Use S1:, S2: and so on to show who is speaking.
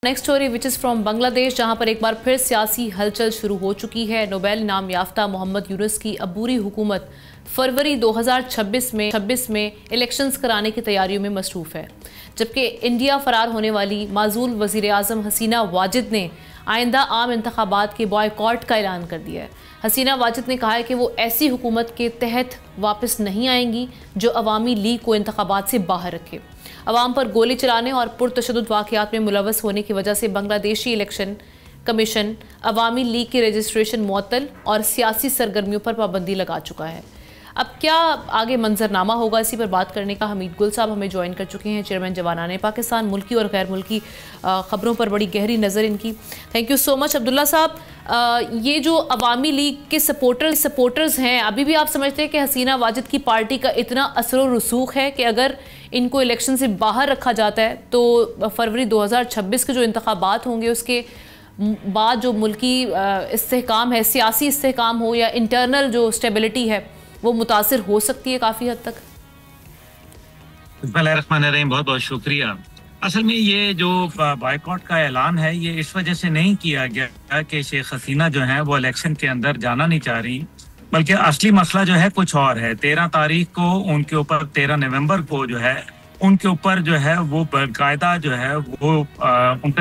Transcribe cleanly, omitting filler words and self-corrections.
S1: Next story which is from Bangladesh, जहां पर एक बार फिर सियासी हलचल शुरू हो चुकी है। नोबेल इनाम याफ्ता मोहम्मद यूनुस की अबूरी हुकूमत फरवरी 2026 में इलेक्शंस कराने की तैयारियों में मसरूफ़ है, जबकि इंडिया फरार होने वाली माजूल वज़ीर आज़म हसीना वाजिद ने आइंदा आम इंतखाबात के बॉयकॉट का ऐलान कर दिया है। हसीना वाजिद ने कहा है कि वो ऐसी हुकूमत के तहत वापस नहीं आएंगी जो अवामी लीग को इंतखाबात से बाहर रखे। अवाम पर गोली चलाने और पुरतशद्दुद वाक़यात में मुलव्वस होने की वजह से बांग्लादेशी इलेक्शन कमीशन अवामी लीग की रजिस्ट्रेशन मुअत्तल और सियासी सरगर्मियों पर पाबंदी लगा चुका है। अब क्या आगे मंजरनामा होगा, इसी पर बात करने का हमीद गुल साहब हमें ज्वाइन कर चुके हैं, चेयरमैन जवानाने पाकिस्तान। मुल्की और गैर मुल्की ख़बरों पर बड़ी गहरी नज़र इनकी। Thank you so much Abdullah साहब। ये जो अवामी लीग के सपोर्टर्स हैं, अभी भी आप समझते हैं कि हसीना वाजिद की पार्टी का इतना असर और रसूख है कि अगर इनको इलेक्शन से बाहर रखा जाता है तो फरवरी 2026 के जो इंतखाबात होंगे उसके बाद जो मुल्की इस्तेहकाम है, सियासी इस्तेहकाम हो या इंटरनल जो स्टेबिलिटी है, वो मुतासिर हो सकती है काफ़ी हद तक?
S2: बिस्मिल्लाहिर्रहमानिर्रहीम, बहुत बहुत शुक्रिया। असल में ये जो बायकॉट का ऐलान है ये इस वजह से नहीं किया गया कि शेख हसीना जो है वो इलेक्शन के अंदर जाना नहीं चाह रही, बल्कि असली मसला जो है कुछ और है। 13 तारीख को उनके ऊपर, 13 नवंबर को जो है उनके ऊपर जो है वो बाकायदा जो है वो उनका